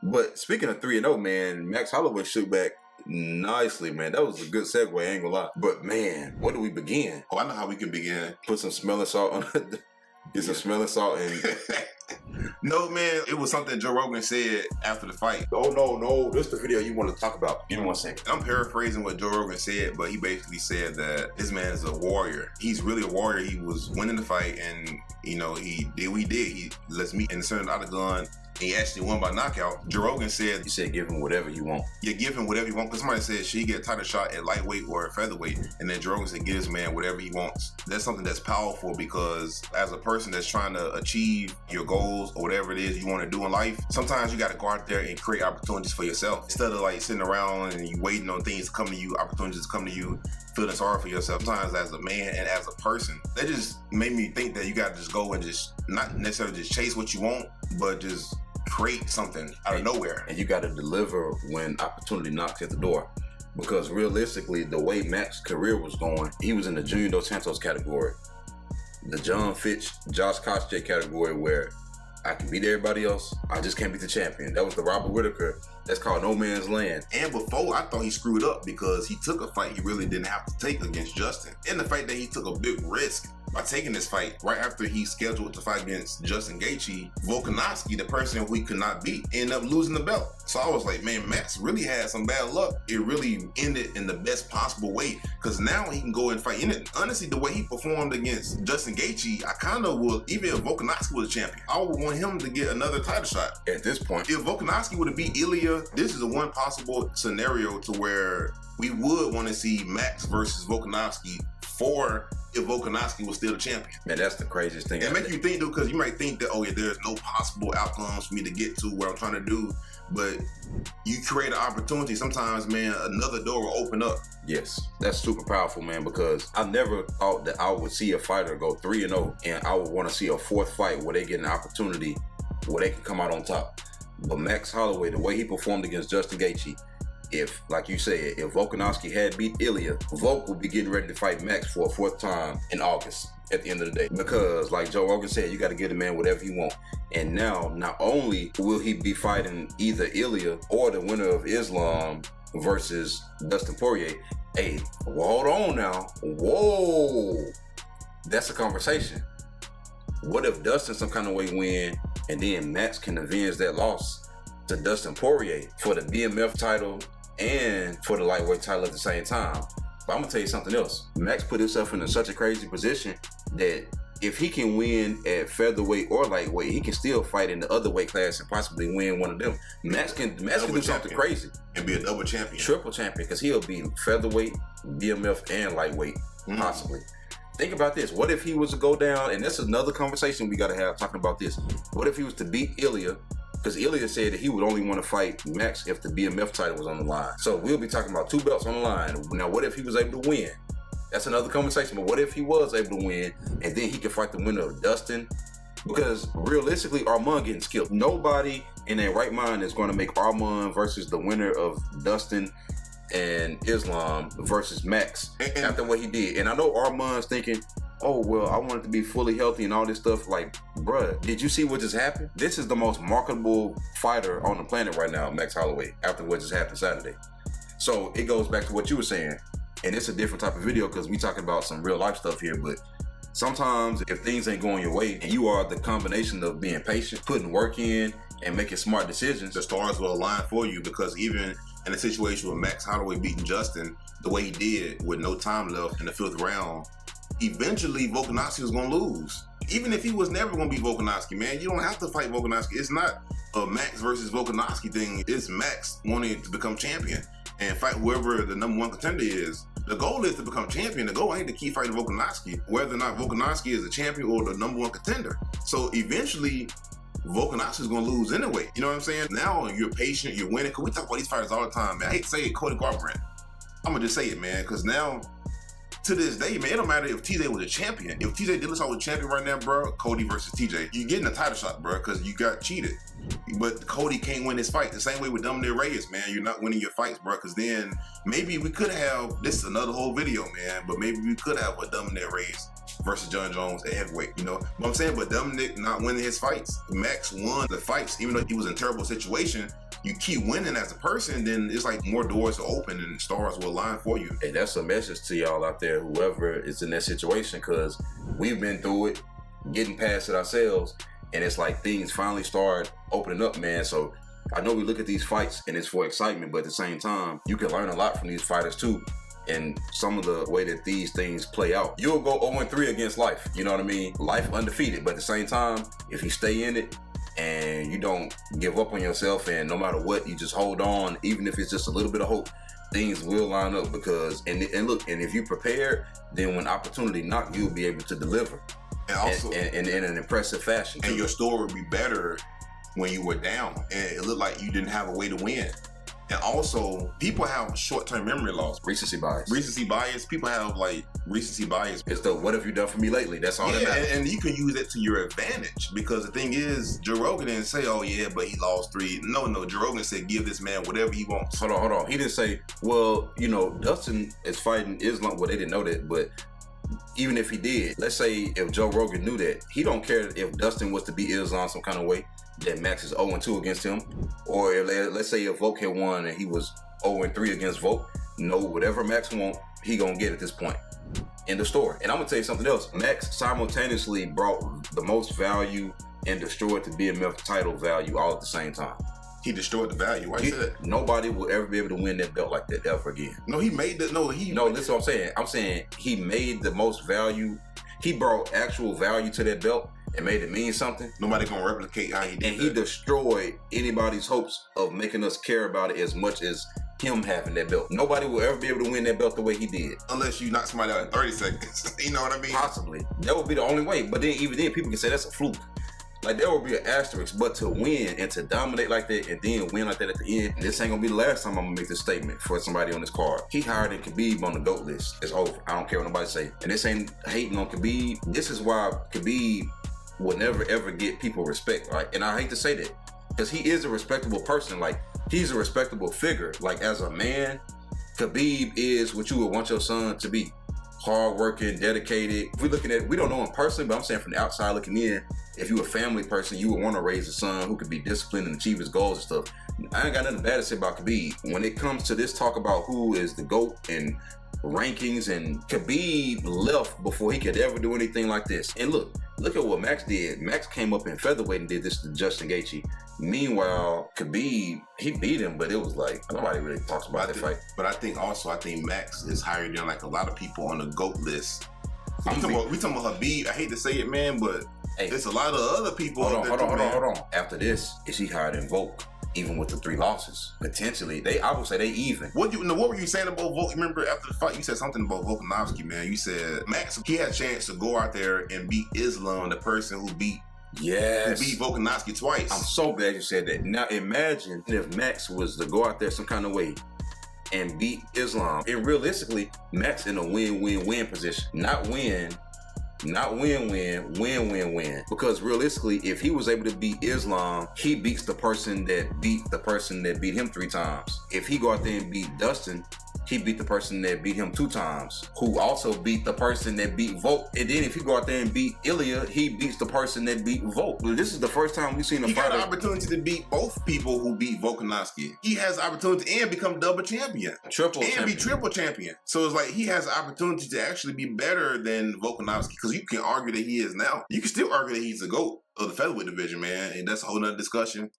But speaking of 3-0, man, Max Holloway shoot back nicely, man. That was a good segue, I ain't gonna lie. But man, where do we begin? Oh, I know how we can begin. Put some smelling salt on it. Get some smelling salt and... No, man, it was something Joe Rogan said after the fight. Oh, no. This is the video you want to talk about. Give me 1 second. I'm paraphrasing what Joe Rogan said, but he basically said that this man is a warrior. He's really a warrior. He was winning the fight, and, you know, he did what he did. He lets me in the center of the gun. He actually won by knockout. Joe Rogan said... He said give him whatever you want. Yeah, give him whatever you want. Because somebody said, should he get a title shot at lightweight or featherweight? And then Joe Rogan said, give this man whatever he wants. That's something that's powerful, because as a person that's trying to achieve your goals or whatever it is you want to do in life, sometimes you got to go out there and create opportunities for yourself. Instead of like sitting around and you waiting on things to come to you, opportunities to come to you, feeling sorry for yourself. Sometimes as a man and as a person, that just made me think that you got to just go and just not necessarily just chase what you want, but just create something out of nowhere. And you got to deliver when opportunity knocks at the door. Because realistically, the way Max's career was going, he was in the Junior Dos Santos category. The John Fitch, Josh Koscheck category, where I can beat everybody else, I just can't beat the champion. That was the Robert Whittaker. That's called no man's land. And before, I thought he screwed up because he took a fight he really didn't have to take against Justin. And the fact that he took a big risk by taking this fight right after he scheduled to fight against Justin Gaethje, Volkanovski, the person who he could not beat, ended up losing the belt. So I was like, man, Max really had some bad luck. It really ended in the best possible way, because now he can go and fight. And honestly, the way he performed against Justin Gaethje, I kind of would, even if Volkanovski was a champion, I would want him to get another title shot. At this point, if Volkanovski would have beat Ilya, this is the one possible scenario to where we would want to see Max versus Volkanovski for if Volkanovski was still the champion. Man, that's the craziest thing. It makes you think, though, because you might think that, oh yeah, there's no possible outcomes for me to get to where I'm trying to do, but you create an opportunity. Sometimes, man, another door will open up. Yes, that's super powerful, man, because I never thought that I would see a fighter go 3-0 and I would want to see a fourth fight where they get an opportunity where they can come out on top. But Max Holloway, the way he performed against Justin Gaethje, if, like you said, if Volkanovski had beat Ilya, Volk would be getting ready to fight Max for a fourth time in August at the end of the day. Because, like Joe Rogan said, you got to give the man whatever he wants. And now, not only will he be fighting either Ilya or the winner of Islam versus Dustin Poirier, hey, well, hold on now. Whoa, that's a conversation. What if Dustin some kind of way win, and then Max can avenge that loss to Dustin Poirier for the BMF title and for the lightweight title at the same time? But I'm gonna tell you something else. Max put himself in such a crazy position that if he can win at featherweight or lightweight, he can still fight in the other weight class and possibly win one of them. Max can do something crazy and be a double champion, triple champion, because he'll be featherweight, BMF, and lightweight possibly. Think about this. What if he was to go down, and that's another conversation we got to have talking about this. What if he was to beat Ilya? Because Ilya said that he would only want to fight Max if the BMF title was on the line. So we'll be talking about 2 belts on the line. Now, what if he was able to win? That's another conversation. But what if he was able to win, and then he could fight the winner of Dustin? Because realistically, Armand getting skilled. Nobody in their right mind is going to make Armand versus the winner of Dustin and Islam versus Max after what he did. And I know Armand's thinking, oh, well, I want it to be fully healthy and all this stuff. Like, bruh, did you see what just happened? This is the most marketable fighter on the planet right now, Max Holloway, after what just happened Saturday. So it goes back to what you were saying. And it's a different type of video because we talking about some real life stuff here. But sometimes if things ain't going your way and you are the combination of being patient, putting work in, and making smart decisions, the stars will align for you. Because even in a situation with Max Holloway beating Justin the way he did with no time left in the 5th round, eventually Volkanovski was going to lose. Even if he was never going to beat Volkanovski, man, you don't have to fight Volkanovski. It's not a Max versus Volkanovski thing. It's Max wanting to become champion and fight whoever the #1 contender is. The goal is to become champion. The goal ain't to keep fighting Volkanovski, whether or not Volkanovski is a champion or the #1 contender. So eventually, Volkanovski is going to lose anyway. You know what I'm saying? Now you're patient, you're winning. Because we talk about these fighters all the time, man. I hate to say it, Cody Garbrandt. I'm going to just say it, man, because now, to this day, man, it don't matter if TJ was a champion. If TJ Dillashaw was a champion right now, bro, Cody versus TJ, you're getting a title shot, bro, because you got cheated. But Cody can't win this fight. The same way with Dominic Reyes, man. You're not winning your fights, bro, because then maybe we could have, this is another whole video, man, but maybe we could have a Dominic Reyes versus John Jones at heavyweight, you know? But I'm saying, but Dominic not winning his fights. Max won the fights, even though he was in a terrible situation. you keep winning as a person, then it's like more doors are open and stars will align for you. Hey, that's a message to y'all out there, whoever is in that situation, because we've been through it, getting past it ourselves, and it's like things finally start opening up, man. So I know we look at these fights and it's for excitement, but at the same time, you can learn a lot from these fighters too. And some of the way that these things play out. You'll go 0-3 against life, you know what I mean? Life undefeated, but at the same time, if you stay in it and you don't give up on yourself, and no matter what, you just hold on, even if it's just a little bit of hope, things will line up. Because, and look, and if you prepare, then when opportunity knock, you'll be able to deliver. And also, and in an impressive fashion too. And your story will be better when you were down and it looked like you didn't have a way to win. And also, people have short-term memory loss. Recency bias. Recency bias. People have like recency bias. It's the what have you done for me lately? That's all that matters. And you can use it to your advantage, because the thing is, Joe Rogan didn't say, oh yeah, but he lost 3. No, Joe Rogan said give this man whatever he wants. Hold on. He didn't say, well, you know, Dustin is fighting Islam. Well, they didn't know that, but even if he did, let's say if Joe Rogan knew that, he don't care if Dustin was to beat Islam some kind of way, that Max is 0-2 against him. Or let's say if Volk had won and he was 0-3 against Volk, no, whatever Max want, he gonna get at this point. End of story. And I'm gonna tell you something else. Max simultaneously brought the most value and destroyed the BMF title value all at the same time. He destroyed the value. Why you say that? Nobody will ever be able to win that belt like that ever again. No, he made that. No, this is what I'm saying. I'm saying he made the most value. He brought actual value to that belt and made it mean something. Nobody gonna replicate how he did. And he destroyed anybody's hopes of making us care about it as much as him having that belt. Nobody will ever be able to win that belt the way he did. Unless you knock somebody out in 30 seconds. You know what I mean? Possibly. That would be the only way. But then even then, people can say that's a fluke. Like, there will be an asterisk, but to win and to dominate like that and then win like that at the end, this ain't gonna be the last time I'm gonna make this statement for somebody on this card. He higher than Khabib on the GOAT list. It's over. I don't care what nobody say. And this ain't hating on Khabib. This is why Khabib will never ever get people respect, right? And I hate to say that, because he is a respectable person. Like, he's a respectable figure. Like, as a man, Khabib is what you would want your son to be. Hardworking, dedicated. If we're looking at, we don't know him personally, but I'm saying from the outside looking in, if you're a family person, you would want to raise a son who could be disciplined and achieve his goals and stuff. I ain't got nothing bad to say about Khabib. When it comes to this talk about who is the GOAT and rankings, and Khabib left before he could ever do anything like this. And look at what Max did. Max came up in featherweight and did this to Justin Gaethje. Meanwhile, Khabib, he beat him, but it was like, nobody really talks about that fight. But I think Max is higher than like a lot of people on the GOAT list. We talking about Khabib. I hate to say it, man, but hey, there's a lot of other people. Hold on. After this, is he higher than Volk? Even with the 3 losses, potentially, I would say they even. What were you saying about Volk? Remember after the fight, you said something about Volkanovski, man. You said Max, he had a chance to go out there and beat Islam, the person who beat Volkanovski twice. I'm so glad you said that. Now imagine if Max was to go out there some kind of way and beat Islam. And realistically, Max in a win-win-win position. Not win-win. Because realistically, if he was able to beat Islam, he beats the person that beat him 3 times. If he go out there and beat Dustin, he beat the person that beat him 2 times, who also beat the person that beat Volk. And then if he go out there and beat Ilya, he beats the person that beat Volk. This is the first time we've seen a fighter. He got an opportunity to beat both people who beat Volkanovski. He has the opportunity and become double champion. Be triple champion. So it's like he has the opportunity to actually be better than Volkanovski, because you can argue that he is now. You can still argue that he's a GOAT of the featherweight division, man, and that's a whole nother discussion.